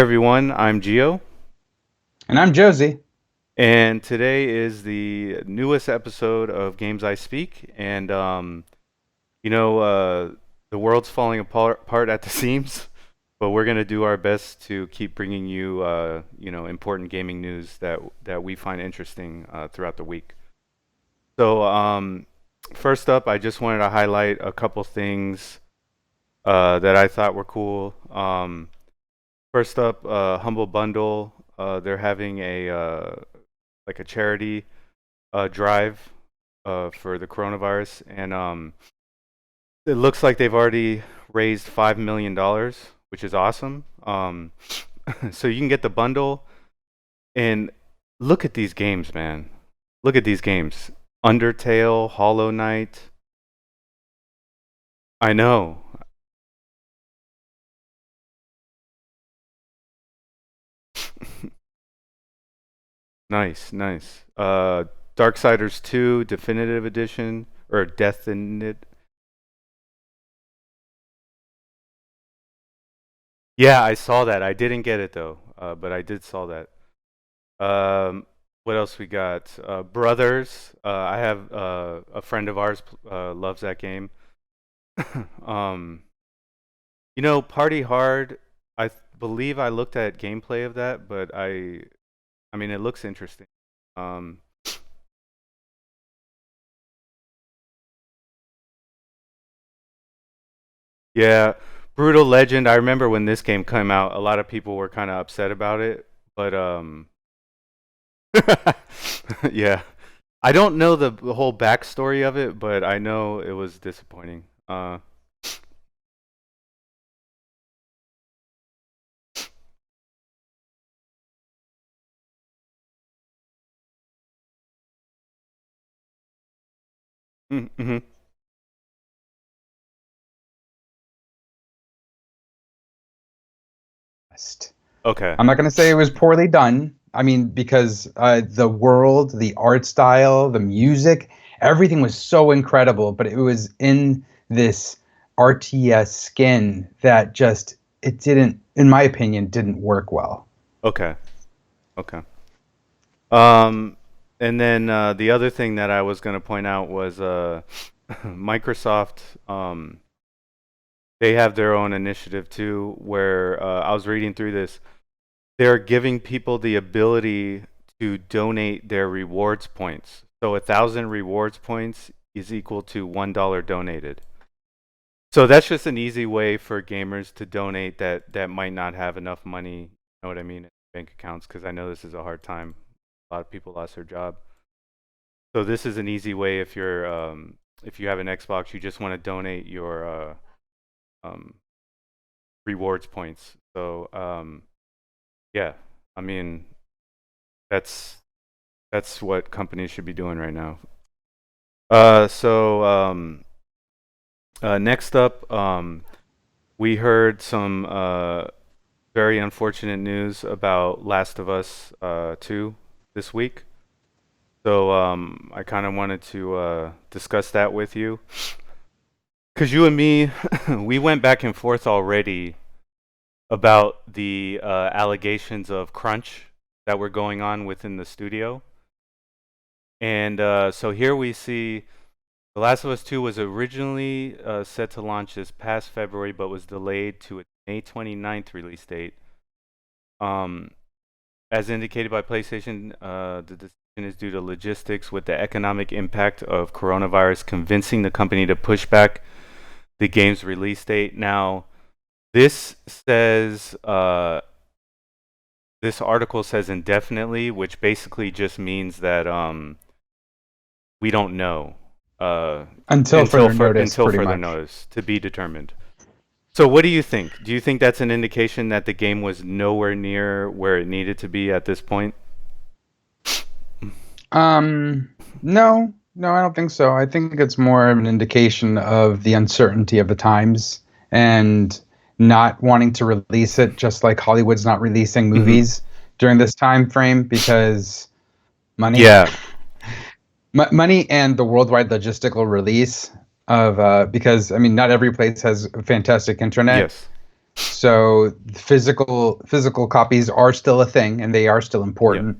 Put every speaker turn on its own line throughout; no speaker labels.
everyone, I'm Gio,
And I'm Josie.
and today is the newest episode of Games I Speak. And you know, uh, the world's falling apart at the seams, but we're gonna do our best to keep bringing you, important gaming news that we find interesting throughout the week. So, first up, I just wanted to highlight a couple things that I thought were cool. First up, Humble Bundle. They're having a like a charity drive for the coronavirus, and it looks like they've already raised $5 million, which is awesome. So you can get the bundle, and look at these games, man. Look at these games: Undertale, Hollow Knight. I know. Nice, nice. Darksiders 2 Definitive Edition or Death in It. Yeah, I saw that. I didn't get it though, but I did saw that. What else we got? Brothers. I have a friend of ours loves that game. um, Party Hard. Believe I looked at gameplay of that, but I mean, it looks interesting. Um, yeah, Brutal Legend. I remember when this game came out, a lot of people were kind of upset about it, but yeah. I don't know the whole backstory of it, but I know it was disappointing. Mm-hmm. Okay.
I'm not going to say it was poorly done. I mean, because the world, the art style, the music, everything was so incredible, but it was in this RTS skin that just, it didn't, in my opinion, didn't work well.
Okay. Okay. Um, and then the other thing that I was going to point out was Microsoft. They have their own initiative too, where I was reading through this. They're giving people the ability to donate their rewards points. So 1,000 rewards points is equal to $1 donated. So that's just an easy way for gamers to donate that might not have enough money. You know what I mean? In bank accounts, because I know this is a hard time. A lot of people lost their job. So this is an easy way if you have an Xbox, you just want to donate your um, rewards points. So yeah, I mean that's that's what companies should be doing right now. Next up, we heard some very unfortunate news about Last of Us 2 this week. So I kind of wanted to discuss that with you. Because you and me, we went back and forth already about the allegations of crunch that were going on within the studio. And so here we see The Last of Us 2 was originally set to launch this past February, but was delayed to its May 29th release date. As indicated by PlayStation, the decision is due to logistics, with the economic impact of coronavirus convincing the company to push back the game's release date. Now, this says this article says indefinitely, which basically just means that we don't know
Until further notice,
until
pretty
further
much.
notice, to be determined. So, what do you think? Do you think that's an indication that the game was nowhere near where it needed to be at this point?
No, I don't think so. I think it's more of an indication of the uncertainty of the times and not wanting to release it, just like Hollywood's not releasing
Hmm.
movies during this time frame because money.
Yeah.
Money and the worldwide logistical release of because I mean not every place has fantastic internet.
Yes.
So physical copies are still a thing, and they are still
Yeah.
important.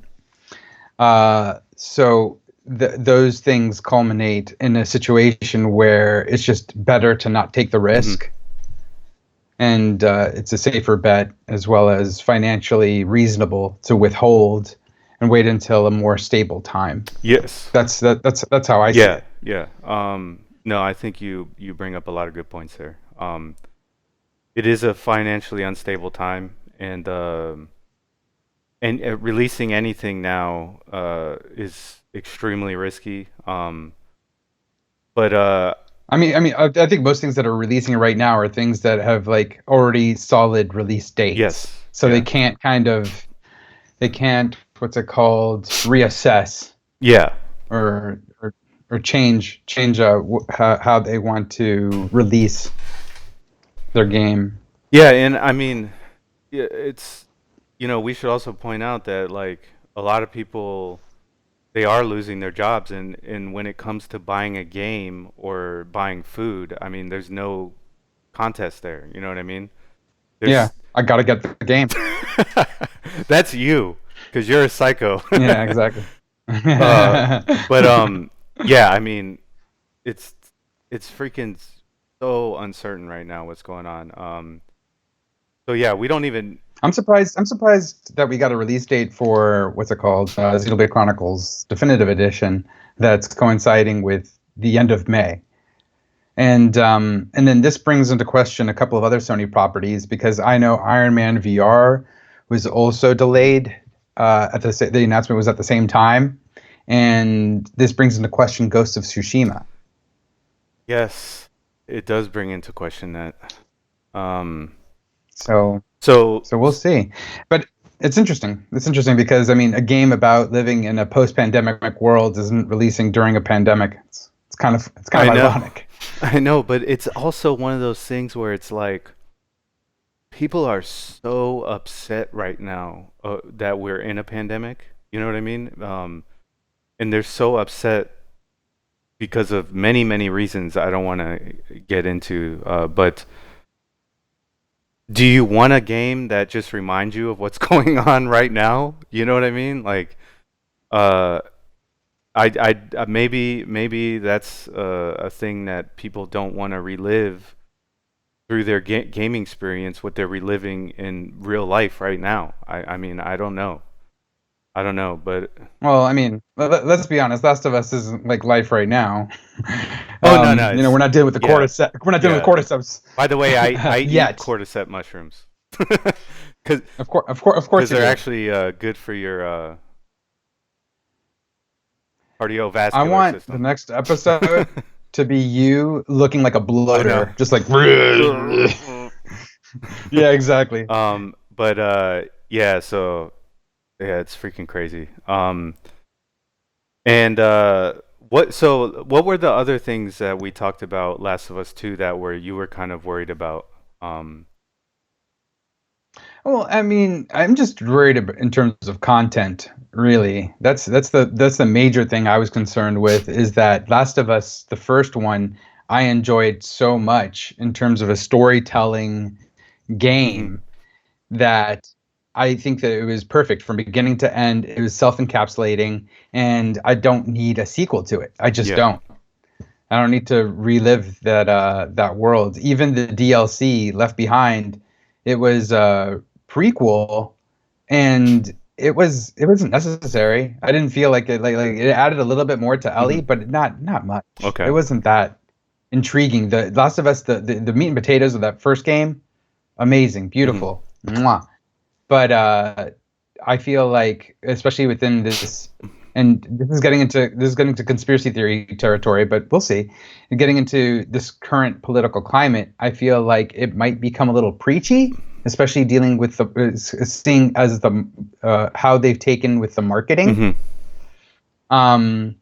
So those things culminate in a situation where it's just better to not take the
Hmm.
risk, and it's a safer bet as well as financially reasonable to withhold and wait until a more stable time.
Yes.
That's how I see
Yeah.
it.
Yeah. No, I think you bring up a lot of good points there. It is a financially unstable time, and releasing anything now is extremely risky. But
I think most things that are releasing right now are things that have like already solid release dates,
yes.
so
Yeah.
they can't what's it called reassess
Yeah.
or change how they want to release their game.
Yeah, and I mean, yeah, it's we should also point out that like a lot of people they are losing their jobs, and when it comes to buying a game or buying food, I mean, there's no contest there. You know what I mean?
Yeah,
There's
I gotta get the game.
that's you because you're a psycho.
Yeah, exactly.
uh, but yeah, I mean, it's it's freaking so uncertain right now what's going on. So yeah, we don't even.
I'm surprised that we got a release date for what's it called, Xenoblade Chronicles Definitive Edition. That's coinciding with the end of May. And then this brings into question a couple of other Sony properties because I know Iron Man VR was also
Mhm.
delayed. The announcement was at the same time, and this brings into question Ghost of Tsushima.
Yes, it does bring into question that. Um,
So
so
so we'll see. But it's interesting. It's interesting because I mean, a game about living in a post-pandemic world isn't releasing during a pandemic. It's kind
I
of
know,
ironic.
I know, but it's also one of those things where it's like people are so upset right now that we're in a pandemic. You know what I mean? And they're so upset because of many, many reasons I don't want to get into. But do you want a game that just reminds you of what's going on right now? You know what I mean? Like, uh, maybe that's a thing that people don't want to relive through their gaming experience, what they're reliving in real life right now. I mean, I don't know, but
Well, I mean, let's be honest. Last of Us isn't like life right now.
oh no, no,
We're
it's
not dealing with the
yeah,
cordyceps. We're not dealing with
yeah.
cordyceps
By the way, I eat
yet.
cordyceps mushrooms because
Of course you
they're
do.
actually good for your
I
cardiovascular
want the
system.
next episode to be you looking like a
I know.
bloater, just like yeah, exactly.
But yeah, so yeah, it's freaking crazy. And what were the other things that we talked about Last of Us 2 that were you were kind of worried about? Um,
Well, I mean, I'm just worried in terms of content. Really, that's the major thing I was concerned with. Is that Last of Us, the first one, I enjoyed so much in terms of a storytelling
mhm.
game that I think that it was perfect from beginning to end. It was self-encapsulating, and I don't need a sequel to it. I just
Yeah.
don't. I don't need to relive that world. Even the DLC Left Behind, it was a prequel, and it wasn't necessary. I didn't feel like like it added a little bit more to Ellie,
Mhm.
but not much. It
Okay.
wasn't that intriguing. The Last of Us, the meat and potatoes of that first game, amazing,
Mhm.
beautiful. Mwah. But I feel like, especially within this, and this is getting into conspiracy theory territory, but we'll see. And getting into this current political climate, I feel like it might become a little preachy, especially dealing with the seeing as the how they've taken with the marketing.
Mhm.
Um,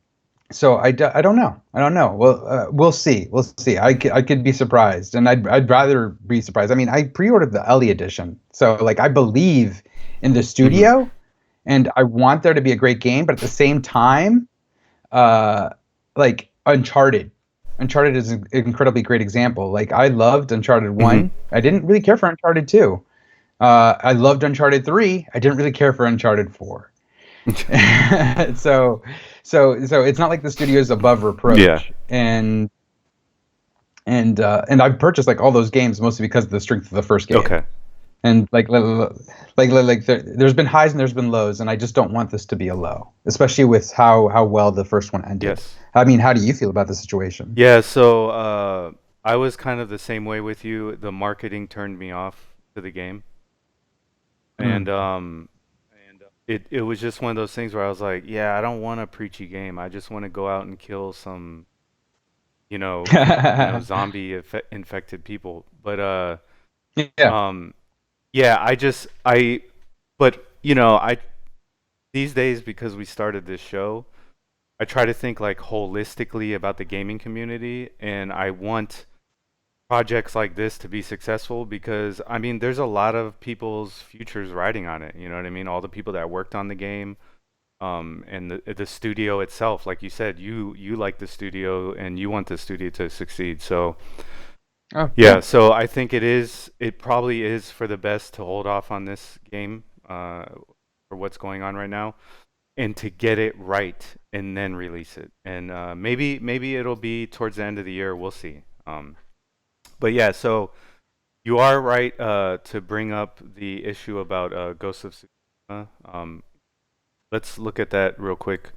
so I don't know. I don't know. Well, we'll see. We'll see. I could be surprised, and I'd rather be surprised. I mean, I pre-ordered the Ellie edition, so like I believe in the
Mhm.
studio, and I want there to be a great game. But at the same time, uh, like Uncharted. Uncharted is an incredibly great example. Like I loved Uncharted
Hmm.
1. I didn't really care for Uncharted 2. I loved Uncharted 3. I didn't really care for Uncharted 4. so so it's not like the studio is above
Yeah.
reproach. And I've purchased like all those games mostly because of the strength of the first game.
Okay.
And there's been highs and there's been lows, and I just don't want this to be a low, especially with how well the first one ended.
Yes.
I mean, how do you feel about the situation?
Yeah, so I was kind of the same way with you. The marketing turned me off to the game.
Mm.
And it was just one of those things where I was like, yeah, I don't want a preachy game. I just want to go out and kill some, zombie infected people. But
Yeah,
um yeah, but I these days, because we started this show, I try to think like holistically about the gaming community, and I want projects like this to be successful because I mean there's a lot of people's futures riding on it, you know what I mean? All the people that worked on the game, and the studio itself, like you said, you like the studio and you want the studio to succeed. So
oh
yeah,
yeah,
so I think it probably is for the best to hold off on this game, for what's going on right now, and to get it right and then release it. And maybe it'll be towards the end of the year. We'll see. But yeah, so you are right to bring up the issue about Ghost of Tsushima. Let's look at that real quick.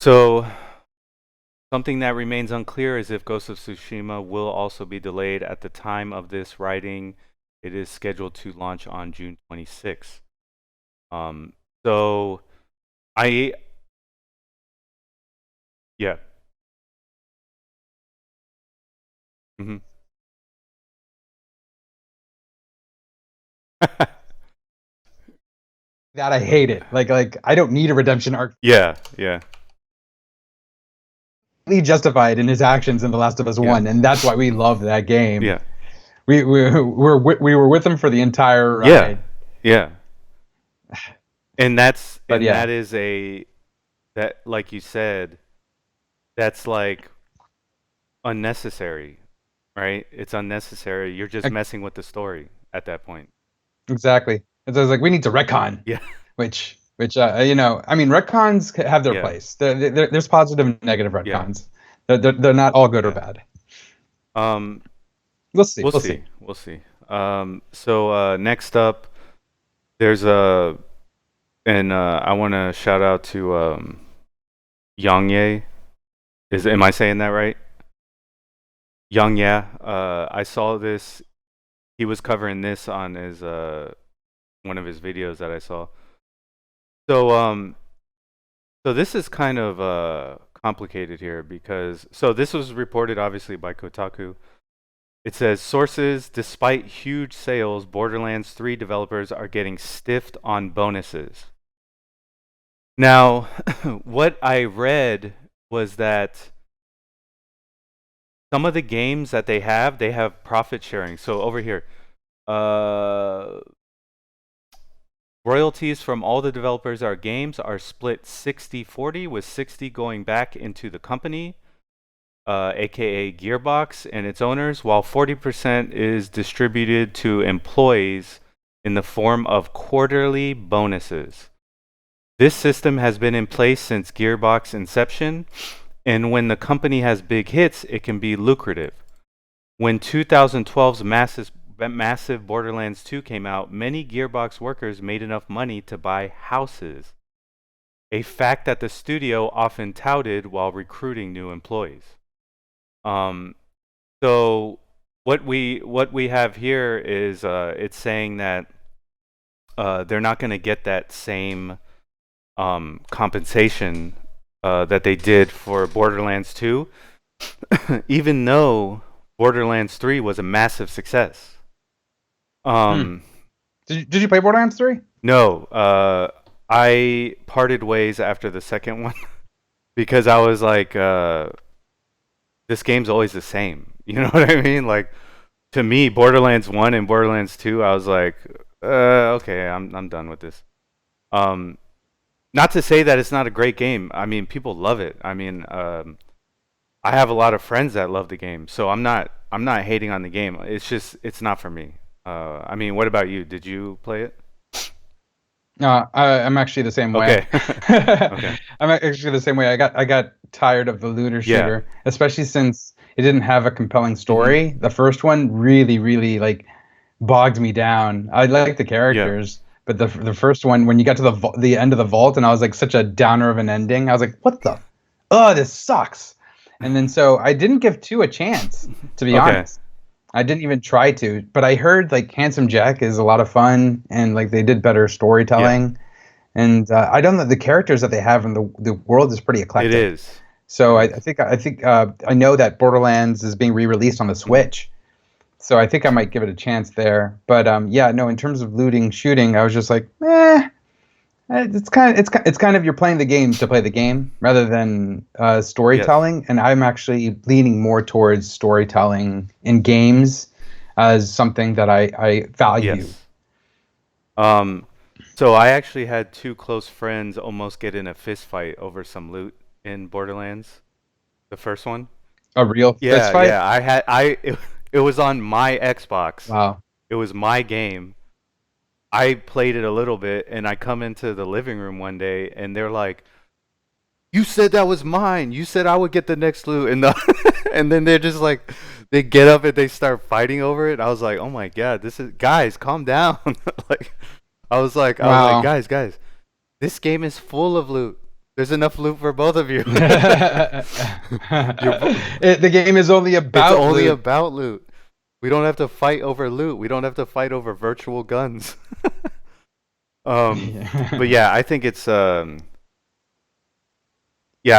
So something that remains unclear is if Ghost of Tsushima will also be delayed. At the time of this writing, it is scheduled to launch on June 26th. Um, so I yeah. Hmm.
that I hate it. Like I don't need a redemption arc.
Yeah, yeah,
He justified in his actions in The Last of Us
yeah,
One, and that's why we love that game.
yeah,
We were with him for the entire
yeah,
ride.
yeah. And
But yeah,
that is that, like you said, that's like unnecessary, right? It's unnecessary. You're just messing with the story at that point.
exactly. And so I was like, we need to retcon,
Yeah,
which I mean, retcons have their
yeah,
place. There's positive and negative
yeah,
retcons. They're not all good or
yeah.
bad.
Um,
We'll see.
we'll
We'll see.
see. We'll see. So next up, there's a, and I want to shout out to Yang Ye. Am I saying that right? Yang Ye. I saw this. He was covering this on his one of his videos that I saw. So so this is kind of complicated here because so this was reported obviously by Kotaku. It says sources, despite huge sales, Borderlands 3 developers are getting stiffed on bonuses. Now, what I read was that some of the games that they have profit sharing. So over here, uh, royalties from all the developers our games are split 60-40, with 60 going back into the company, aka Gearbox and its owners, while 40% is distributed to employees in the form of quarterly bonuses. This system has been in place since Gearbox inception, and when the company has big hits, it can be lucrative. When 2012's massive Borderlands 2 came out, many Gearbox workers made enough money to buy houses, a fact that the studio often touted while recruiting new employees. Um, so what we have here is it's saying that they're not going to get that same compensation that they did for Borderlands 2, even though Borderlands 3 was a massive success.
Hmm.
Um,
Did you play Borderlands 3?
no, I parted ways after the second one because I was like, this game's always the same. You know what I mean? Like, to me, Borderlands 1 and Borderlands 2, I was like, okay, I'm done with this. Um, Not to say that it's not a great game. I mean, people love it. I mean, I have a lot of friends that love the game, so I'm not hating on the game. It's just it's not for me. I mean, what about you? Did you play it?
No, I'm actually the same way.
Okay. Okay.
I'm actually the same way. I got tired of the looter
Yeah.
shooter, especially since it didn't have a compelling
Mhm.
story. The first one really, really like bogged me down. I like the
Yeah.
characters, but the first one, when you got to the end of the vault, and I was like such a downer of an ending. I was like, what the? Oh, this sucks. And then so I didn't give two a chance, to be
Okay.
honest. I didn't even try to, but I heard like Handsome Jack is a lot of fun, and like they did better
Yeah.
storytelling. And I don't know, the characters that they have in the world is pretty
It
eclectic.
is.
So
It is.
I think I know that Borderlands is being re-released on the
Mhm.
Switch, so I think I might give it a chance there. But yeah, no, in terms of looting, shooting, I was just like, it's kind of you're playing the game to play the game rather than
Yes.
storytelling. And I'm actually leaning more towards storytelling in games as something that I value.
Yes. Um, so I actually had two close friends almost get in a fist fight over some loot in Borderlands, the first one.
A real fist
Yeah,
fight?
yeah. It was on my Xbox.
Wow.
It was my game. I played it a little bit, and I come into the living room one day, and they're like, "You said that was mine. You said I would get the next loot," and and then they're just like, they get up and they start fighting over it. I was like, "Oh my god, this is guys, calm down!" like, I was like,
Wow.
guys, this game is full of loot. There's enough loot for both of you. You're,
The game is only
it's
about
only
loot.
about loot. We don't have to fight over loot. We don't have to fight over virtual guns. um, but yeah, I think it's yeah,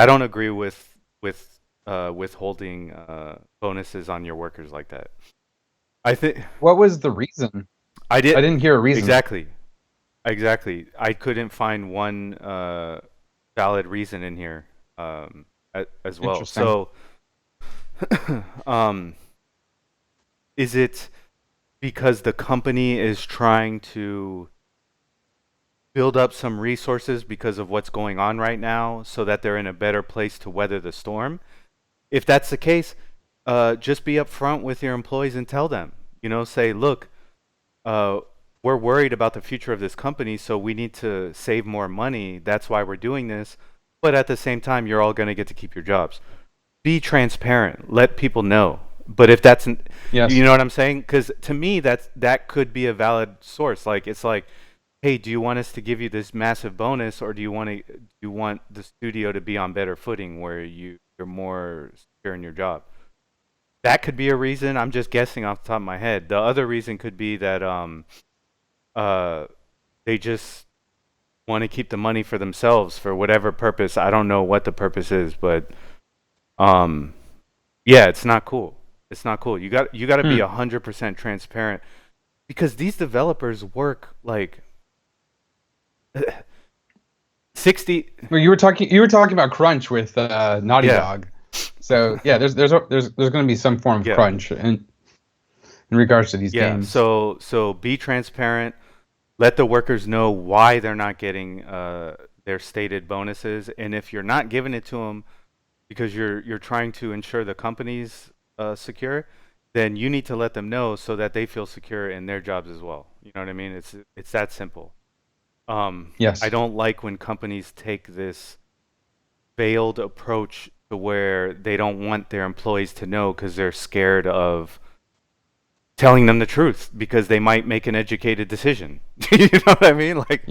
I don't agree with withholding bonuses on your workers like that. I think
What was the reason?
I
I
did
didn't hear a reason.
exactly, exactly. I couldn't find one valid reason in here as well.
Interesting.
So, um, is it because the company is trying to build up some resources because of what's going on right now, so that they're in a better place to weather the storm? If that's the case, just be upfront with your employees and tell them. You know, say, look, uh, we're worried about the future of this company, so we need to save more money. That's why we're doing this. But at the same time, you're all going to get to keep your jobs. Be transparent. Let people know. But if that's, you
Yes.
know what I'm saying? Because to me, that could be a valid source. Like it's like, hey, do you want us to give you this massive bonus, or do you want the studio to be on better footing where you're more secure in your job? That could be a reason. I'm just guessing off the top of my head. The other reason could be that uh they just want to keep the money for themselves for whatever purpose. I don't know what the purpose is, but um yeah, it's not cool. It's not cool. You got to be
Hmm.
100% transparent because these developers work like 60.
Well, you were talking about crunch with Naughty
Yeah.
Dog. So yeah, there's going to be some form of
Yeah.
crunch in regards to these
Yeah.
games.
So be transparent. Let the workers know why they're not getting their stated bonuses, and if you're not giving it to them because you're trying to ensure the company's secure, then you need to let them know so that they feel secure in their jobs as well. You know what I mean? It's that simple. I
Yes.
don't like when companies take this veiled approach to where they don't want their employees to know because they're scared of telling them the truth because they might make an educated decision. You know what I mean? Like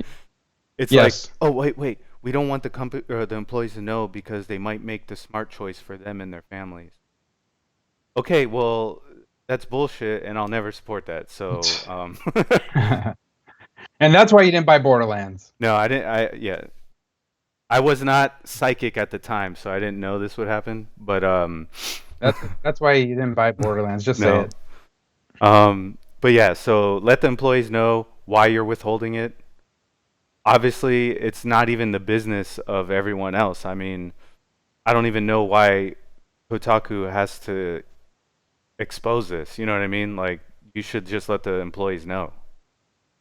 it's like,
Yes.
oh wait, we don't want the company or the employees to know because they might make the smart choice for them and their families. Okay, well that's bullshit, and I'll never support that. So
And that's why you didn't buy Borderlands.
no, I didn't. I was not psychic at the time, so I didn't know this would happen. But
That's why you didn't buy Borderlands. Just say
no.
it.
But yeah, so let the employees know why you're withholding it. Obviously, it's not even the business of everyone else. I mean, I don't even know why Kotaku has to expose this. You know what I mean? Like, you should just let the employees know.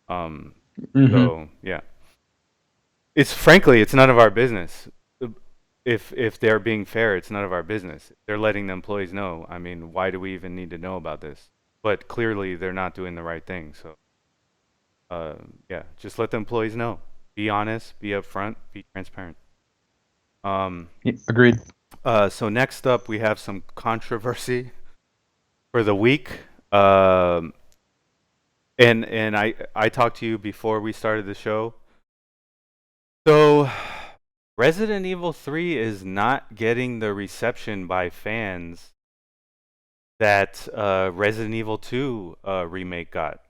Um,
Hmm.
so yeah, it's frankly, it's none of our business. if they're being fair, it's none of our business. They're letting the employees know. I mean, why do we even need to know about this? But clearly, they're not doing the right thing. So, yeah, just let the employees know. Be honest, be upfront, be transparent.
Agreed.
So next up, we have some controversy for the week. Um, and I talked to you before we started the show. So Resident Evil 3 is not getting the reception by fans that Resident Evil 2 remake got.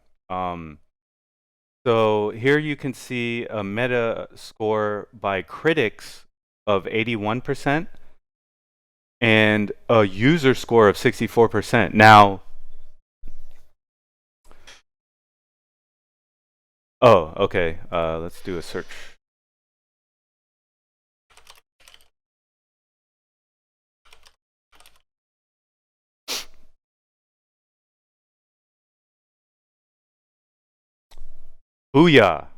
So here you can see a meta score by critics of 81% and a user score of 64%. Now, oh, okay. Let's do a search. Booyah!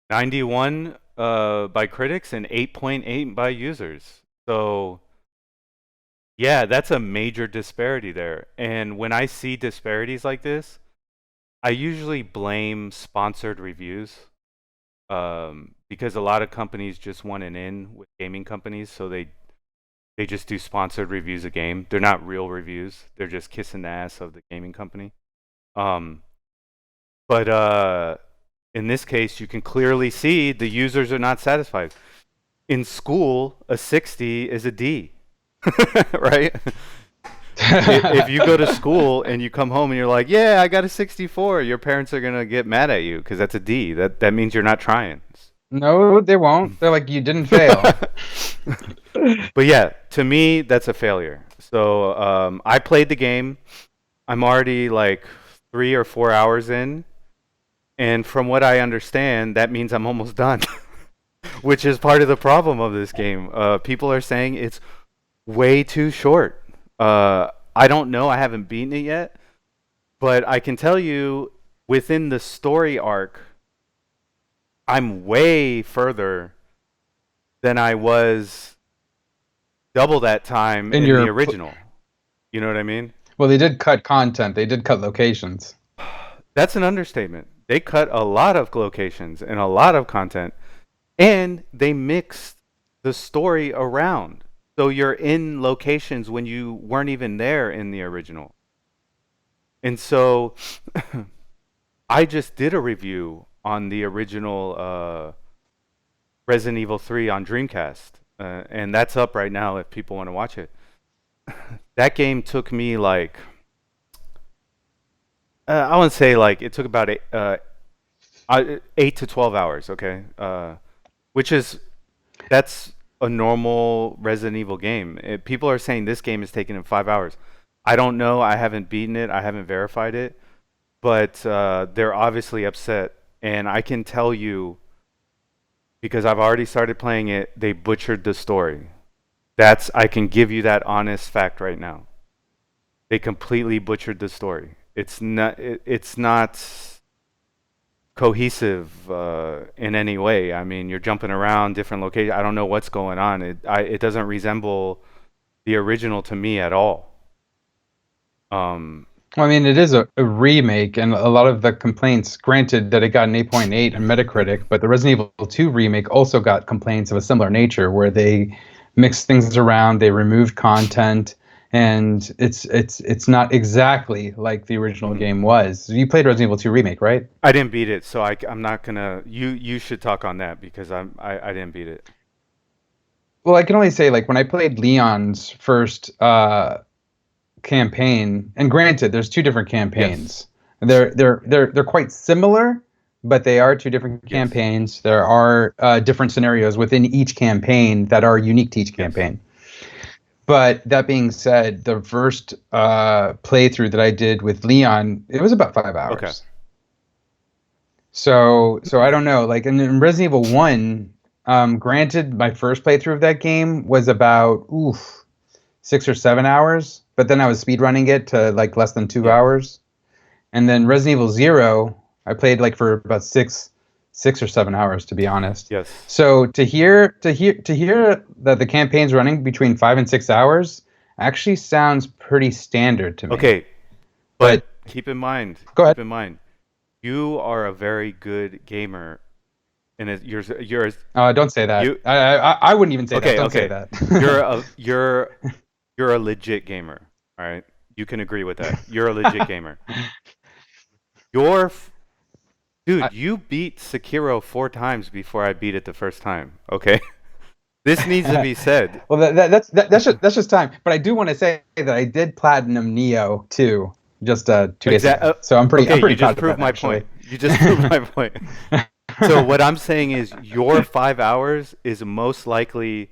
91 by critics and 8.8 by users. So, yeah, that's a major disparity there. And when I see disparities like this, I usually blame sponsored reviews because a lot of companies just want an in with gaming companies, so they just do sponsored reviews of game. They're not real reviews. They're just kissing the ass of the gaming company. But in this case, you can clearly see the users are not satisfied. In school, a 60 is a D, right? If you go to school and you come home and you're like, yeah, I got a 64, your parents are going to get mad at you because that's a D. That means you're not trying.
No, they won't. They're like, you didn't fail.
But yeah, to me, that's a failure. So I played the game. I'm already like 3 or 4 hours in. And from what I understand, that means I'm almost done, which is part of the problem of this game. People are saying it's way too short. I don't know. I haven't beaten it yet. But I can tell you, within the story arc, I'm way further than I was double that time in the original. You know what I mean?
Well, they did cut content. They did cut locations.
That's an understatement. They cut a lot of locations and a lot of content, and they mixed the story around. So you're in locations when you weren't even there in the original. And so I just did a review on the original Resident Evil 3 on Dreamcast, and that's up right now if people want to watch it. That game took me like I wouldn't say like it took about 8 to 12 hours, okay? Which is that's a normal Resident Evil game. People are saying this game is taking them 5 hours. I don't know. I haven't beaten it. I haven't verified it, but they're obviously upset, and I can tell you because I've already started playing it. They butchered the story. I can give you that honest fact right now. They completely butchered the story. It's not cohesive in any way. I mean, you're jumping around different locations. I don't know what's going on. It doesn't resemble the original to me at all.
I mean, it is a remake, and a lot of the complaints, granted that it got an 8.8 on Metacritic, but the Resident Evil 2 remake also got complaints of a similar nature, where they mixed things around, they removed content, and it's not exactly like the original game was. You played Resident Evil 2 remake, right?
I didn't beat it, so I'm not gonna. You should talk on that because I didn't beat it.
Well, I can only say, like, when I played Leon's first campaign, and granted, there's two different campaigns. Yes. They're quite similar, but they are two different campaigns. There are different scenarios within each campaign that are unique to each campaign. But that being said, the first playthrough that I did with Leon, it was about 5 hours. Okay. So I don't know. Like in Resident Evil 1, granted, my first playthrough of that game was about 6 or 7 hours. But then I was speedrunning it to like less than 2 hours. And then Resident Evil 0, I played like for about 6 6 or 7 hours, to be honest.
Yes.
So to hear that the campaign's running between 5 and 6 hours actually sounds pretty standard to me.
Okay, but
But
keep in mind,
go
keep
ahead.
in mind, you are a very good gamer, and you're
Don't say that.
you.
I wouldn't even say that.
Okay,
Don't say
okay,
that.
you're a you're you're a legit gamer. All right, you can agree with that. You're a legit gamer. Your
I,
dude, you beat Sekiro 4 times before I beat it the first time. Okay, this needs to be said.
well, that's just time. But I do want to say that I did platinum Neo too, just 2 days
Exact.
ago. So I'm
Okay, you
pretty
just
proud of
proved
that
my
actually.
point. You just proved my point. So what I'm saying is your 5 hours is most likely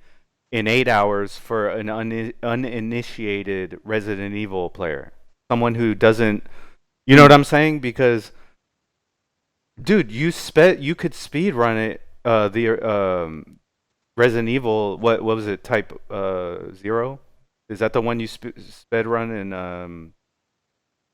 in 8 hours for an uninitiated Resident Evil player, someone who doesn't. You know what I'm saying? Because dude, you could speed run it. The Resident Evil. What was it? Type 0. Is that the one you sped run in?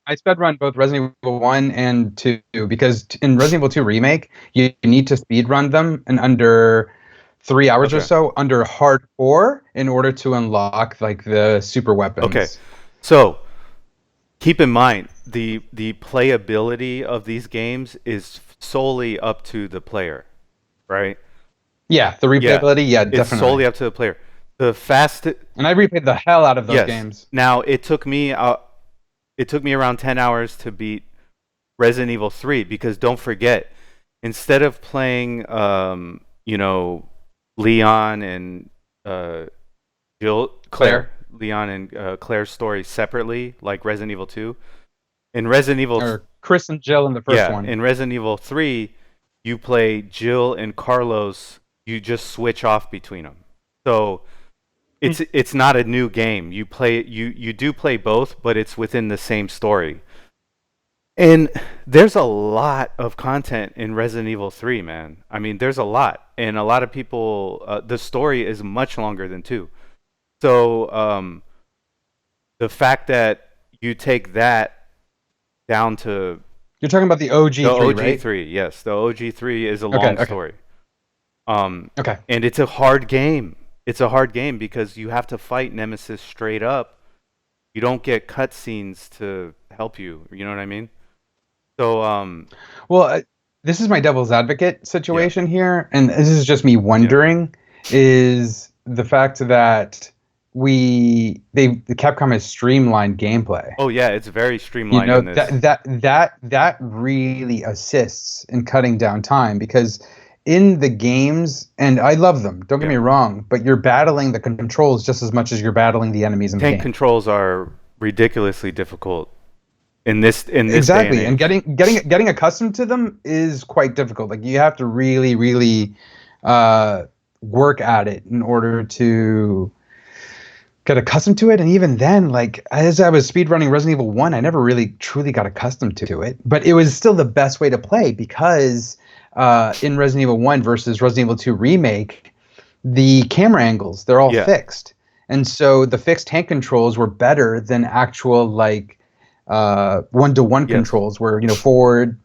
I sped run both Resident Evil 1 and 2 because in Resident Evil 2 Remake, you need to speed run them in under 3 hours or
Okay.
so under hardcore in order to unlock like the super
Okay.
weapons.
So keep in mind the playability of these games is solely up to the player, right?
Yeah, the
Yeah,
replayability, yeah,
it's solely
definitely.
up to the player. The fast,
And I replayed the hell out of those
yes.
games.
Now it took me around 10 hours to beat Resident Evil 3 because don't forget, instead of playing Leon and uh,
Claire
Leon and Claire's story separately, like Resident Evil 2. In Resident Evil
or Chris and Jill in the first
Yeah,
one.
in Resident Evil 3, you play Jill and Carlos. You just switch off between them. So it's not a new game. You do play both, but it's within the same story. And there's a lot of content in Resident Evil 3, man. I mean, there's a lot, and a lot of people. The story is much longer than 2. So the fact that you take that down to
You're talking about the
the
OG3, right?
OG3, yes, the OG3 is a
Okay,
long
okay.
story. Um,
Okay.
and it's a hard game. It's a hard game because you have to fight Nemesis straight up. You don't get cutscenes to help you. You know what I mean? So,
Well, this is my devil's advocate
yeah.
situation here, and this is just me
Yeah.
wondering: is the fact that the Capcom has streamlined gameplay.
Oh, yeah, it's very
You
streamlined
know
in this.
that really assists in cutting down time because in the games, and I love them. Don't get
Yeah.
me wrong, but you're battling the controls just as much as you're battling the enemies in the
Tank
game.
controls are ridiculously difficult in this day and
Exactly, and
age.
getting accustomed to them is quite difficult. Like you have to really uh, work at it in order to get accustomed to it. And even then, like as I was speedrunning Resident Evil 1, I never really truly got accustomed to it. But it was still the best way to play because in Resident Evil 1 versus Resident Evil 2 Remake, the camera angles, they're all
Yeah.
fixed. And so the fixed hand controls were better than actual like one-to-one
Yes.
controls where, forward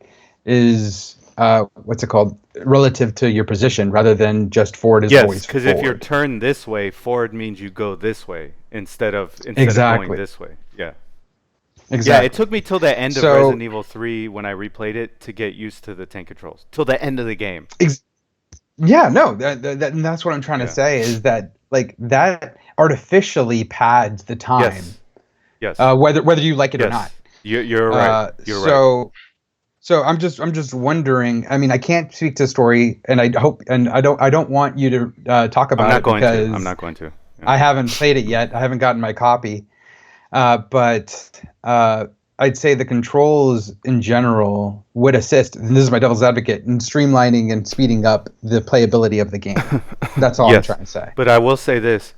is what's it called? Relative to your position rather than just forward is
Yes,
always
because if you're
forward.
turned this way, forward means you go this way instead of going
Exactly.
this way. Yeah. Yeah, it
Exactly.
took me till the end of
So
Resident Evil 3 when I replayed it to get used to the tank controls. Till the end of the game.
ex- yeah, no, and that's what I'm trying to
Yeah.
say is that like that artificially pads the time,
Yes. Yes.
whether you like it or not.
Yes. You're right.
Uh,
You're right.
so so I'm just wondering. I mean, I can't speak to story, and I don't want you to talk
I'm
about
not
it
going to. I'm
because
not going to. Yeah.
I haven't played it yet. I haven't gotten my copy. But I'd say the controls in general would assist, and this is my devil's advocate, in streamlining and speeding up the playability of the game. That's all I'm
Yes.
trying to say.
But I will say this.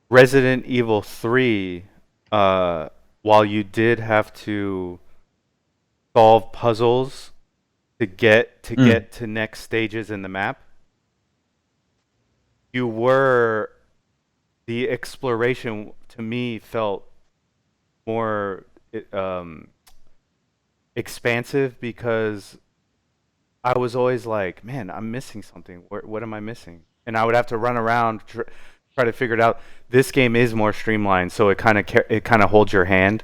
Resident Evil 3 while you did have to solve puzzles to
Mm.
get to next stages in the map, you were the exploration to me felt more um, expansive because I was always like, man, I'm missing something. What am I missing? And I would have to run around try to figure it out. This game is more streamlined, so it kind of holds your hand.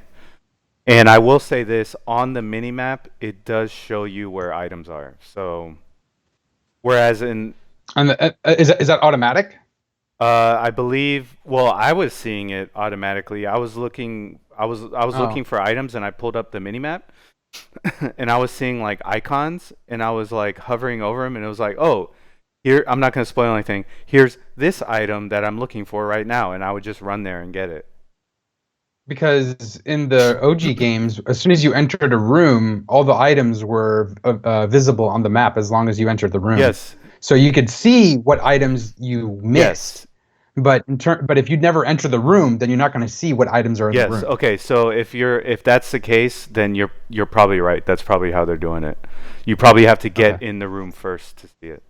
And I will say this, on the mini map, it does show you where items are. So whereas in
And is that automatic?
I believe, well, I was seeing it automatically. I was
Oh,
looking for items and I pulled up the mini map and I was seeing like icons and I was like hovering over them and it was like, "Oh, here, I'm not going to spoil anything. Here's this item that I'm looking for right now." And I would just run there and get it.
because in the OG games, as soon as you entered a room, all the items were visible on the map as long as you entered the room.
Yes.
So you could see what items you missed.
Yes.
But if you never enter the room, then you're not going to see what items are in the
Yes.
room.
Okay. So if that's the case, then you're probably right. That's probably how they're doing it. You probably have to
Okay.
get in the room first to see it,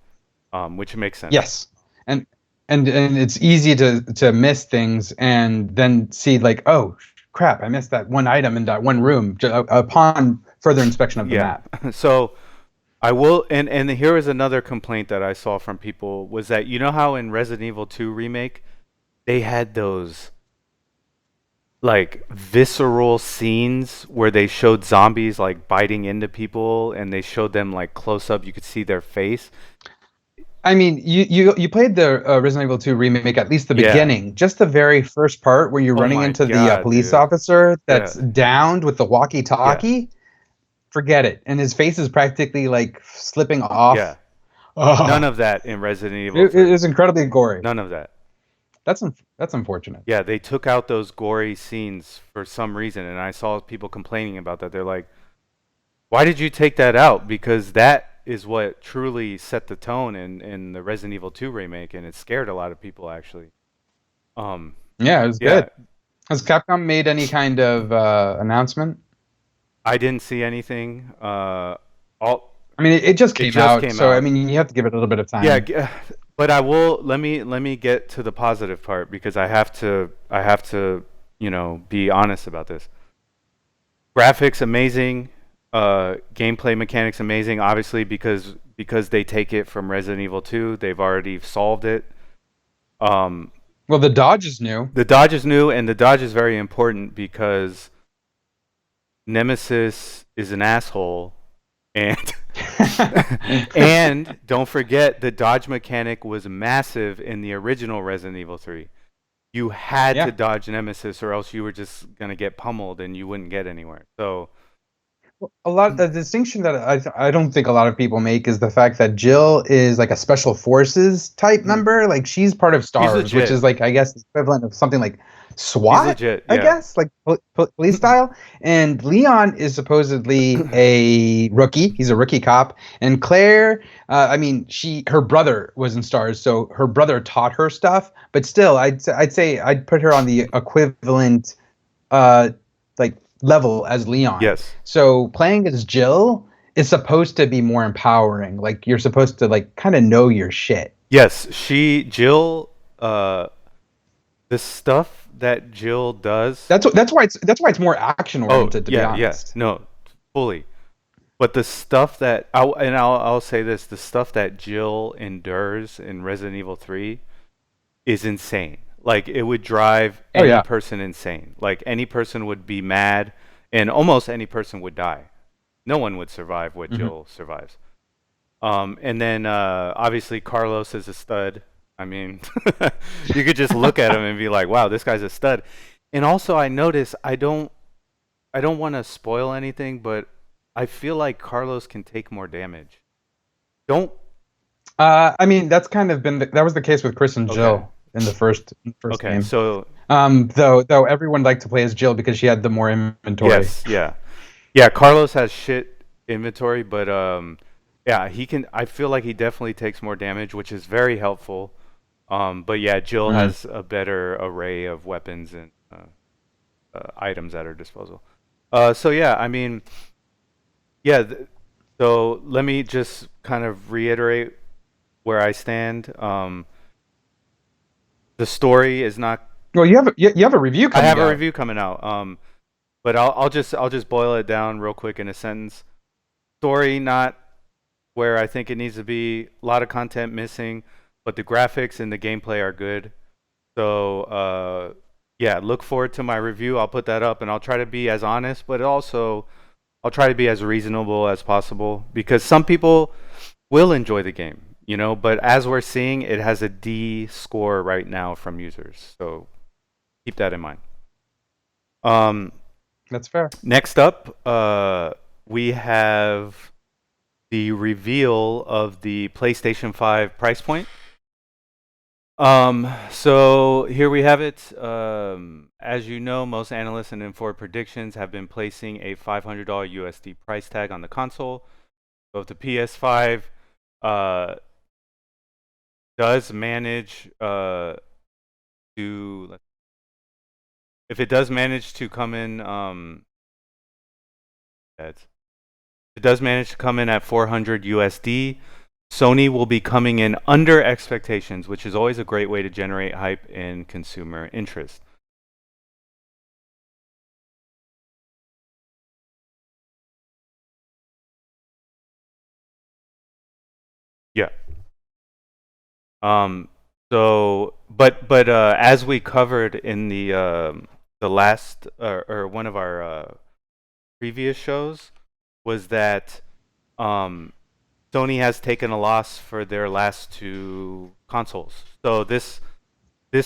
which makes sense.
Yes, and and it's easy to miss things and then see like, oh crap, I missed that one item in that one room upon further inspection of the
Yeah.
map.
So I will, and here is another complaint that I saw from people was that you know how in Resident Evil 2 remake they had those like visceral scenes where they showed zombies like biting into people and they showed them like close up, you could see their face.
I mean, you played the Resident Evil 2 remake, at least the
Yeah.
beginning, just the very first part where you're
Oh
running
my
into the
god,
police
dude.
officer
Yeah.
that's downed with the
Yeah.
walkie-talkie. Forget it, and his face is practically like slipping
Yeah.
off.
None
Oh,
of that in Resident Evil
it
3.
is incredibly gory.
None of that.
That's unfortunate.
Yeah, they took out those gory scenes for some reason and I saw people complaining about that. They're like, "Why did you take that out?" Because that is what truly set the tone in the Resident Evil 2 remake and it scared a lot of people actually. Um
Yeah, it was
yeah,
good. Has Capcom made any kind of announcement?
I didn't see anything. All
I mean, it just
it
came
just
out,
came
so I
out.
mean, you have to give it a little bit of
Yeah,
time.
but I will let me get to the positive part because I have to, you know, be honest about this. Graphics amazing, gameplay mechanics amazing. Obviously, because they take it from Resident Evil 2, they've already solved it. Um,
Well, the Dodge is new.
the dodge is new, and the dodge is very important because Nemesis is an asshole, and and don't forget the dodge mechanic was massive in the original Resident Evil 3. You had to
Yeah.
dodge Nemesis, or else you were just gonna get pummeled and you wouldn't get anywhere. So
A lot the distinction that I don't think a lot of people make is the fact that Jill is like a special forces type
mhm.
member. Like she's part of
She's
STARS, which
legit.
is like I guess the equivalent of something like
She's
SWAT,
legit.
I
Yeah.
guess, like police style. And Leon is supposedly a rookie. He's a rookie cop. And Claire, I mean, her brother was in STARS, so her brother taught her stuff. But still, I'd say I'd put her on the equivalent uh like level as Leon.
Yes.
So playing as Jill is supposed to be more empowering. Like you're supposed to like kind of know your shit.
Yes. Jill. The stuff that Jill does.
That's why it's more action
Oh
oriented, to be
yeah, yeah.
honest.
No, fully. But the stuff that I'll say this: the stuff that Jill endures in Resident Evil 3 is insane. Like it would drive
Oh
any
yeah.
person insane. Like any person would be mad, and almost any person would die. No one would survive what
Hmm.
Jill survives. And then obviously Carlos is a stud. I mean, you could just look at him and be like, "Wow, this guy's a stud." And also, I notice I don't want to spoil anything, but I feel like Carlos can take more damage. Don't.
I mean that's kind of been that was the case with Chris and
Okay.
Jill in the first
Okay.
game.
So
Though everyone liked to play as Jill because she had the more inventory.
yes, yeah, yeah. Carlos has shit inventory, but yeah, he can. I feel like he definitely takes more damage, which is very helpful. But yeah, Jill
Mm.
has a better array of weapons and items at her disposal. So yeah, I mean, yeah. So let me just kind of reiterate where I stand. The story is not.
Well, you have a review
I
coming
have a
out.
review coming out. But I'll just boil it down real quick in a sentence. Story not where I think it needs to be. A lot of content missing, but the graphics and the gameplay are good. So yeah, look forward to my review. I'll put that up, and I'll try to be as honest, but also I'll try to be as reasonable as possible because some people will enjoy the game, you know. But as we're seeing, it has a D score right now from users, so keep that in mind. Um,
That's fair.
Next up, we have the reveal of the PlayStation 5 price point. So here we have it. As you know, most analysts and Infor predictions have been placing a $500 USD price tag on the console. So if the PS5 uh, does manage to, if it does manage to come in, it does manage to come in at 400 USD. Sony will be coming in under expectations, which is always a great way to generate hype and consumer interest. Yeah. Um. So, but as we covered in the last or one of our previous shows, was that um Sony has taken a loss for their last two consoles. So this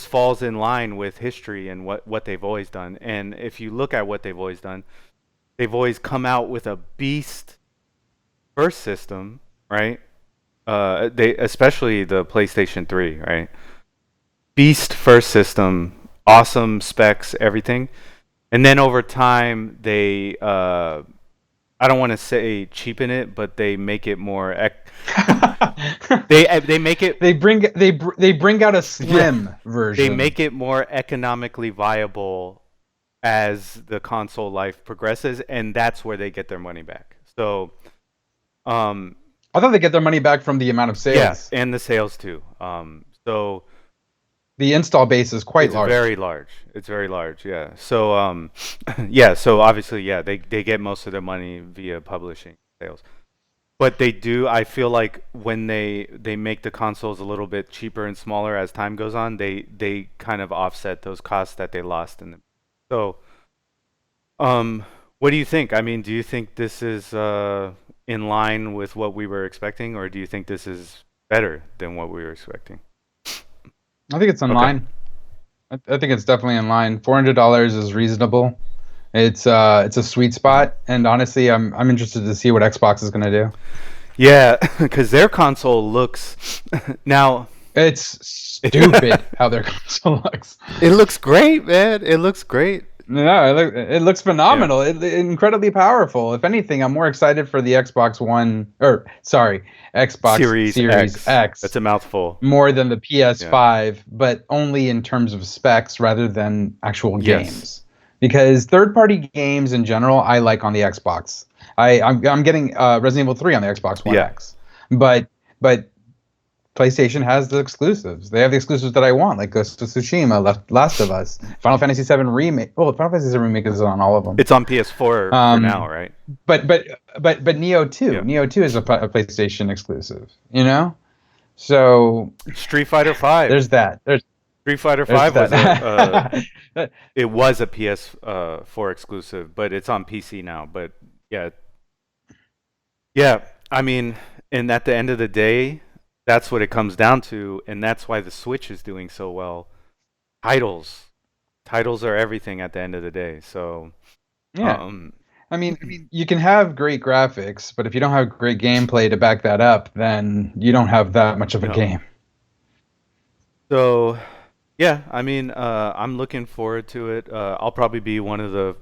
falls in line with history and what they've always done. And if you look at what they've always done, they've always come out with a beast first system, right? They especially the PlayStation 3, right? Beast first system, awesome specs, everything. And then over time, they I don't want to say cheapen it, but they make it more. They make it.
They bring out a
Yeah,
slim
they
version.
make it more economically viable as the console life progresses, and that's where they get their money back. So, um,
I thought they get their money back from the amount of
yeah,
sales.
and the sales too. So
The install base is quite
it's very
large.
large. It's very large. Yeah. So, yeah. So obviously, yeah, they get most of their money via publishing sales. But they do. I feel like when they make the consoles a little bit cheaper and smaller as time goes on, they kind of offset those costs that they lost in them. So, what do you think? I mean, do you think this is in line with what we were expecting, or do you think this is better than what we were expecting?
I think it's in
Okay.
line. I think it's definitely in line. $400 is reasonable. It's a sweet spot, and honestly, I'm interested to see what Xbox is gonna do.
Yeah, because their console looks now.
It's stupid how their console looks.
It looks great, man. It looks great.
No, it looks
Yeah.
phenomenal. Incredibly powerful. If anything, I'm more excited for the Xbox One, or sorry, Xbox
Series
Series
X. That's
X
a mouthful.
more than the
Yeah.
PS5, but only in terms of specs rather than actual
Yes.
games. Because third-party games in general, I like on the Xbox. I'm getting Resident Evil 3 on the Xbox One
Yeah.
X, but PlayStation has the exclusives. They have the exclusives that I want, like Ghost of Tsushima, Last of Us, Final Fantasy VII Remake. Well, Final Fantasy VII Remake is on all of them.
It's on PS4 for now,
Um,
right?
but Neo 2,
Yeah.
Neo 2 is a PlayStation exclusive. You know, so
Street Fighter 5.
there's that.
Street Fighter
There's
5 was
that.
it was a PS4 exclusive, but it's on PC now. But yeah, yeah. I mean, and at the end of the day, that's what it comes down to, and that's why the Switch is doing so well. Titles, titles are everything at the end of the day. So,
Yeah,
um,
I mean, you can have great graphics, but if you don't have great gameplay to back that up, then you don't have that much of a
no.
game.
So, yeah. I mean, I'm looking forward to it. I'll probably be one of the.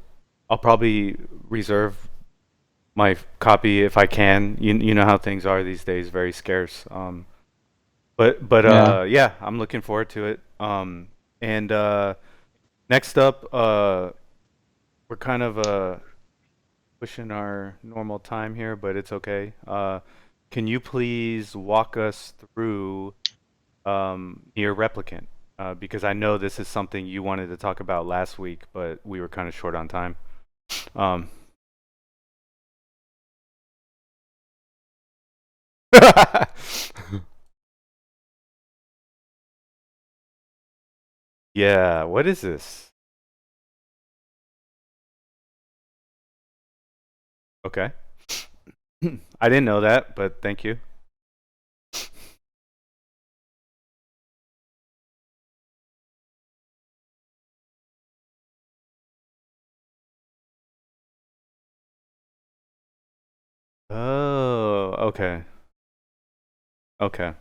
I'll probably reserve my copy if I can. You know how things are these days, very scarce. But
Yeah.
yeah, I'm looking forward to it. And next up, we're kind of pushing our normal time here, but it's okay. Can you please walk us through Nier Replicant? Because I know this is something you wanted to talk about last week, but we were kind of short on time. Um, Yeah, what is this? Okay. I didn't know that, but thank you. Oh, okay. Okay.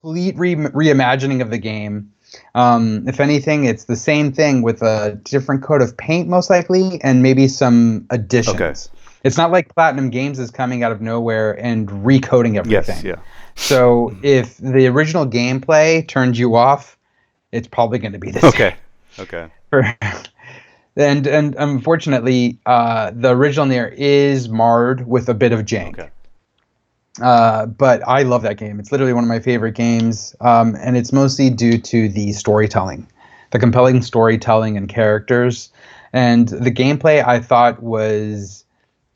Complete reimagining of the game. If anything, it's the same thing with a different coat of paint, most likely, and maybe some
Okay.
additions. It's not like Platinum Games is coming out of nowhere and recoding
Yes,
everything.
yeah.
So if the original gameplay turns you off, it's probably going to be the same.
Okay. Okay.
And unfortunately, the original Nier is marred with a bit of jank.
Okay.
But I love that game. It's literally one of my favorite games, and it's mostly due to the storytelling, the compelling storytelling and characters, and the gameplay. I thought was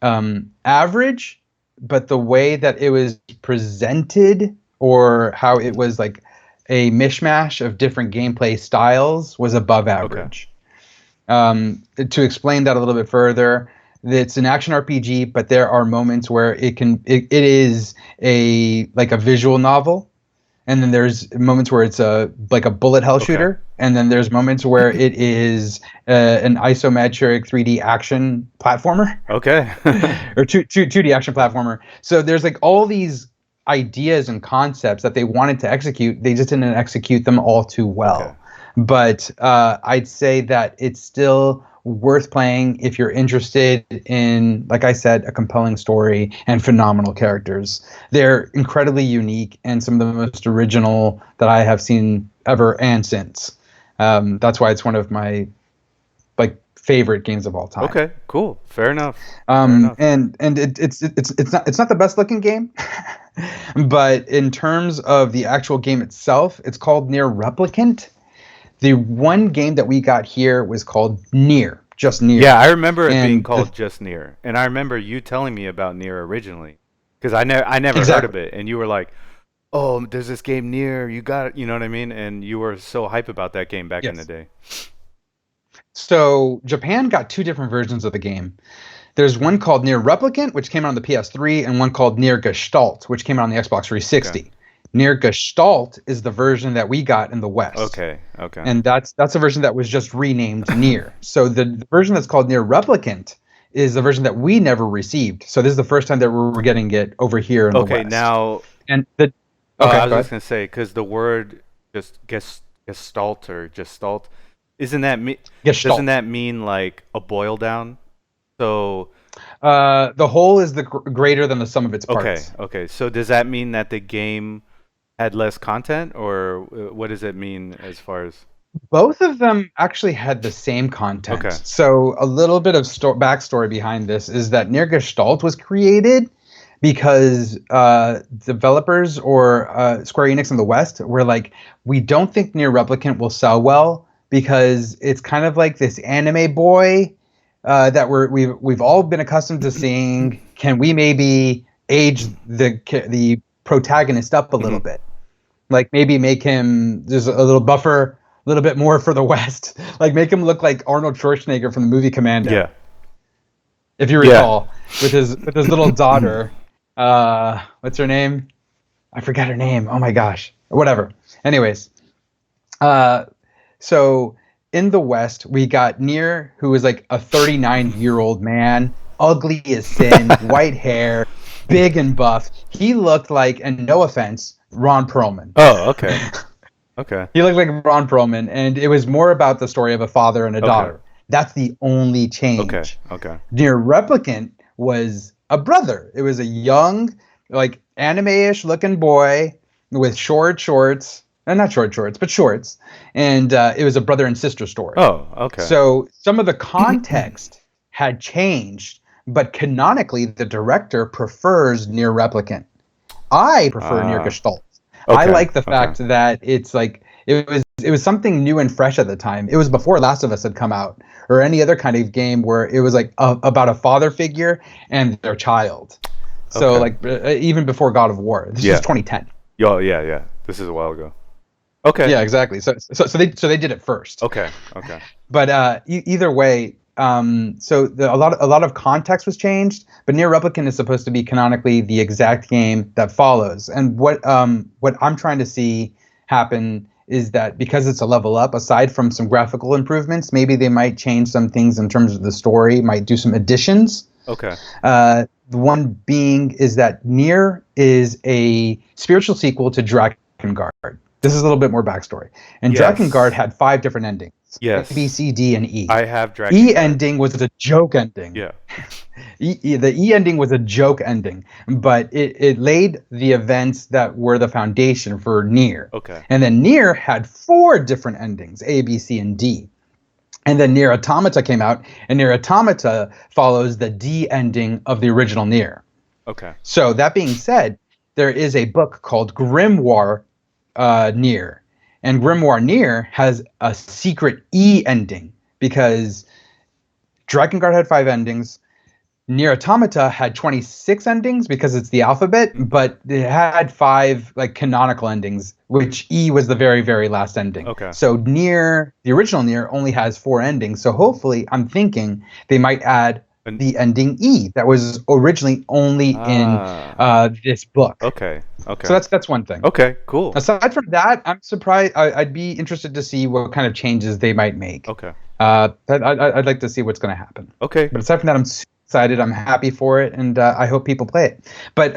average, but the way that it was presented, or how it was like a mishmash of different gameplay styles, was above
Okay.
average. To explain that a little bit further, it's an action RPG, but there are moments where it is a like a visual novel, and then there's moments where it's a like a bullet hell
Okay.
shooter, and then there's moments where it is an isometric 3D action platformer
Okay.
or 2D action platformer. So there's like all these ideas and concepts that they wanted to execute. They just didn't execute them all too
Okay.
well. But I'd say that it's still worth playing if you're interested in, like I said, a compelling story and phenomenal characters. They're incredibly unique and some of the most original that I have seen ever and since. That's why it's one of my like favorite games of all time.
Okay. Cool. Fair enough. Fair enough.
And it's not the best looking game, but in terms of the actual game itself, it's called Nier Replicant. The one game that we got here was called Nier, just
Yeah,
Nier,
I remember it being
and
called just Nier, and I remember you telling me about Nier originally, because I never heard of
exactly.
it, and you were like, "Oh, there's this game Nier, you got it," you know what I mean? And you were so hype about that game back in the
Yes.
day.
So Japan got two different versions of the game. There's one called Nier Replicant, which came out on the PS3, and one called Nier Gestalt, which came out on the Xbox
Okay.
360. Nier Gestalt is the version that we got in the West.
Okay. Okay.
And that's a version that was just renamed Nier. So the version that's called Nier Replicant is the version that we never received. So this is the first time that we're getting it over here in the
Okay.
West.
Now,
And the
I
okay,
was
go
just
ahead.
gonna say, because the word just gestalt or gestalt, isn't that me? Doesn't
Gestalt.
that mean like a boil down? So,
The whole is the greater than the sum of its
okay.
parts.
Okay. So does that mean that the game had less content, or what does it mean as far as?
Both of them actually had the same content.
Okay.
So a little bit of backstory behind this is that Near Gestalt was created because developers or Square Enix in the West were like, we don't think Near Replicant will sell well because it's kind of like this anime boy that we've all been accustomed to seeing. Can we maybe age the protagonist up a little
Hmm.
bit? Like maybe make him just a little buffer, a little bit more for the West. Like make him look like Arnold Schwarzenegger from the movie Commando,
Yeah.
if you
Yeah.
recall, with his little daughter. What's her name? I forgot her name. Oh my gosh. Whatever. Anyways, uh, so in the West, we got Nier, who was like a 39-year-old man, ugly as sin, white hair, big and buff. He looked like, and no offense, Ron Perlman.
Oh, okay. Okay.
He looked like Ron Perlman, and it was more about the story of a father and a
Okay.
daughter. That's the only
Okay.
change.
Okay.
Near Replicant was a brother. It was a young, like anime-ish looking boy with short shorts, not short shorts, but shorts, and it was a brother and sister story.
Oh, okay.
So some of the context had changed, but canonically, the director prefers Near Replicant. I prefer Near
Uh,
Gestalt. I
okay.
like the
Okay.
fact that it's like it was something new and fresh at the time. It was before Last of Us had come out or any other kind of game where it was like about a father figure and their child. So
Okay.
like even before God of War. This was
Yeah.
2010.
Oh, yeah, yeah. This is a while ago. Okay.
Yeah, exactly. So they did it first.
Okay. Okay.
But either way, a lot of context was changed. But Near Replicant is supposed to be canonically the exact game that follows. And what I'm trying to see happen is that because it's a level up, aside from some graphical improvements, maybe they might change some things in terms of the story, might do some additions.
Okay.
The one being is that Nier is a spiritual sequel to Drakengard. This is a little bit more backstory. And Drakengard
Yes.
had 5 different endings: A, B,
Yes.
C, D, and E.
I have
E
Drakengard.
ending was a joke ending.
Yeah.
The E ending was a joke ending, but it laid the events that were the foundation for Nier.
Okay.
And then Nier had 4 different endings: A, B, C, and D. And then Nier Automata came out, and Nier Automata follows the D ending of the original Nier.
Okay.
So that being said, there is a book called Grimoire Nier, and Grimoire Nier has a secret E ending because Drakengard had 5 endings. Nier Automata had 26 endings because it's the alphabet,
Mm.
but it had 5 like canonical endings, which E was the very, very last ending.
Okay.
So Nier, the original Nier, only has 4 endings. So hopefully, I'm thinking they might add
And
the ending E that was originally only in this book.
okay.
So
Okay.
that's one thing.
Okay. Cool.
Aside from that, I'm surprised. I'd be interested to see what kind of changes they might make.
Okay.
I'd like to see what's going to happen.
Okay.
But aside from that, I'm excited. I'm happy for it, and I hope people play it. But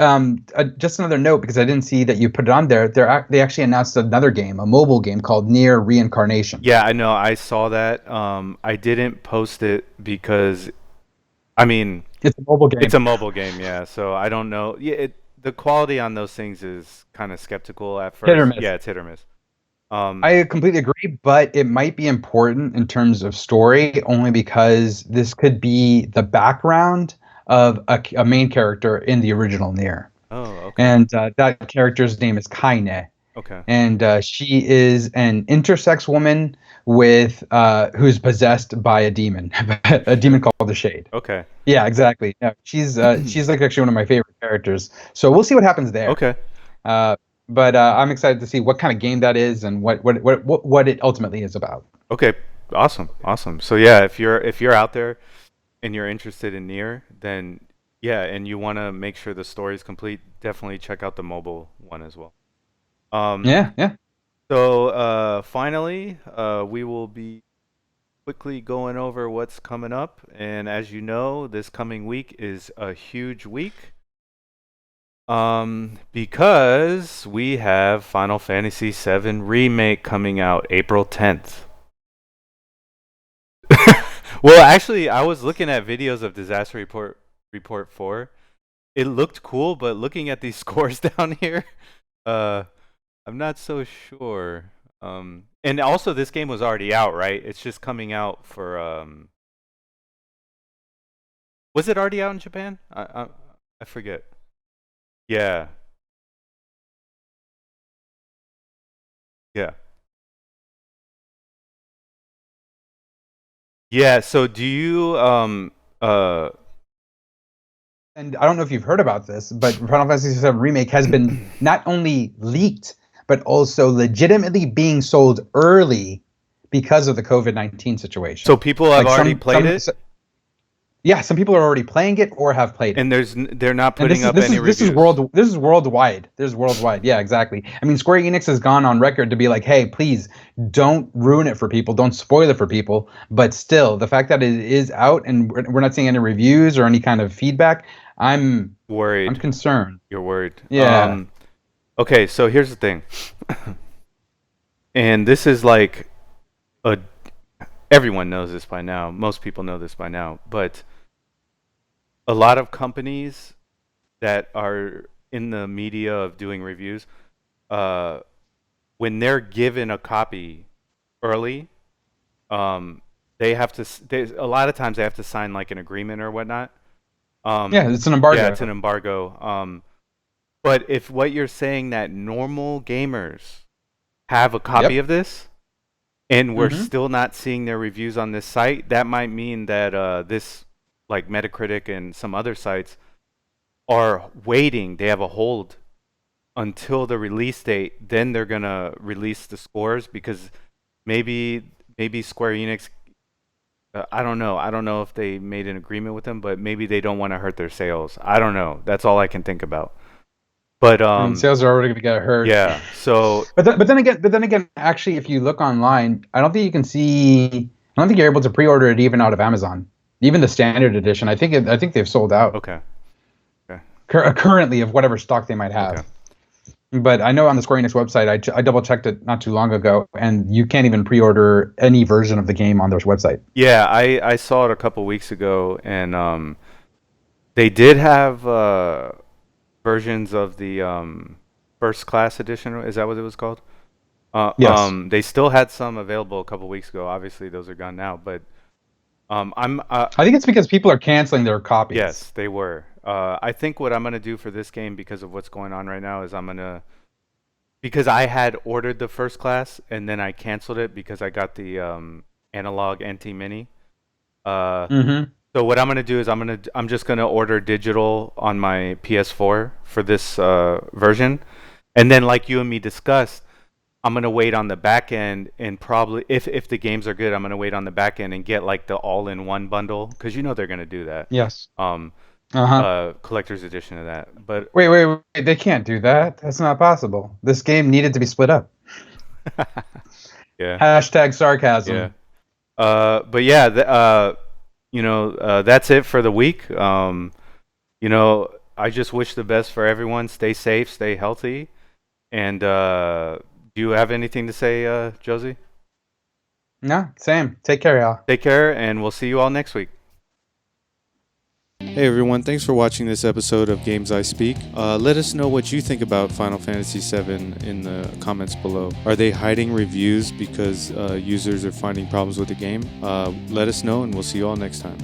just another note, because I didn't see that you put it on there. They actually announced another game, a mobile game called Nier Reincarnation.
Yeah, I know. I saw that. I didn't post it because, I mean,
It's a mobile
it's
game.
a mobile game. Yeah, so I don't know. Yeah, the quality on those things is kind of skeptical at
Hit or
first.
miss.
Yeah, it's hit or miss. Um,
I completely agree, but it might be important in terms of story only because this could be the background of a main character in the original Nier.
oh, okay.
And that character's name is Kaine.
Okay.
And she is an intersex woman with who's possessed by a demon, a demon
Shit.
called the Shade.
Okay.
Yeah, exactly. Yeah, she's like actually one of my favorite characters. So we'll see what happens there.
Okay.
Uh, but I'm excited to see what kind of game that is and what it ultimately is about.
Okay. Awesome. Awesome. So yeah, if you're out there and you're interested in Nier, then yeah, and you want to make sure the story is complete, definitely check out the mobile one as well. Um,
Yeah, yeah.
so finally, we will be quickly going over what's coming up, and as you know, this coming week is a huge week. Because we have Final Fantasy VII Remake coming out April 10th. Well, actually, I was looking at videos of Report 4. It looked cool, but looking at these scores down here, uh, I'm not so sure. And also this game was already out, right? It's just coming out for was it already out in Japan? I forget. Yeah. Yeah. Yeah, so do you uh
And I don't know if you've heard about this, but Final Fantasy VII Remake has been not only leaked, but also legitimately being sold early because of the COVID-19
so
situation.
people have
Like
already played it
yeah, some people are already playing it or have played it.
and they're not
And
putting up any reviews.
this is worldwide. This is worldwide. Yeah, exactly. I mean, Square Enix has gone on record to be like, "Hey, please don't ruin it for people. Don't spoil it for people." But still, the fact that it is out and we're not seeing any reviews or any kind of feedback, I'm
Worried.
concerned.
You're worried.
Yeah.
Okay, so here's the thing. And this is like a everyone knows this by now. Most people know this by now, but a lot of companies that are in the media of doing reviews, uh, when they're given a copy early, um, they have to. A lot of times they have to sign like an agreement or whatnot.
Yeah, it's an
Yeah, it's an
embargo.
embargo. But if what you're saying that normal gamers have a copy
Yep.
of this, and we're
Hmm.
still not seeing their reviews on this site, that might mean that this, like Metacritic and some other sites, are waiting. They have a hold until the release date. Then they're gonna release the scores because maybe Square Enix. I don't know. I don't know if they made an agreement with them, but maybe they don't want to hurt their sales. I don't know. That's all I can think about. But
I mean, sales are already going to get hurt.
yeah. So
But then again, actually, if you look online, I don't think you can see. I don't think you're able to pre-order it even out of Amazon, even the standard edition. I think they've sold out
okay. Okay.
currently of whatever stock they might have.
Okay.
But I know on the Square Enix website, I double checked it not too long ago, and you can't even pre-order any version of the game on their website.
Yeah, I saw it a couple weeks ago, and they did have versions of the first class edition. Is that what it was called?
Yes,
They still had some available a couple weeks ago. Obviously, those are gone now. But I'm
I think it's because people are canceling their copies.
yes, they were. I think what I'm gonna do for this game because of what's going on right now is because I had ordered the first class and then I canceled it because I got the analog NT Mini. Uh,
Mm-hmm.
so what I'm gonna do is I'm just gonna order digital on my PS4 for this version, and then like you and me discussed, I'm gonna wait on the back end and probably if the games are good, I'm gonna wait on the back end and get like the all-in-one bundle because you know they're gonna do that.
Yes.
Um,
Uh-huh.
collector's edition of that, but
Wait. They can't do that. That's not possible. This game needed to be split up.
yeah,
Hashtag
yeah.
sarcasm.
But yeah, that's it for the week. I just wish the best for everyone. Stay safe, stay healthy, and do you have anything to say, Josie?
No, same. Take care, y'all.
Take care, and we'll see you all next week. Hey everyone, thanks for watching this episode of Games I Speak. Let us know what you think about Final Fantasy VII in the comments below. Are they hiding reviews because users are finding problems with the game? Let us know, and we'll see you all next time.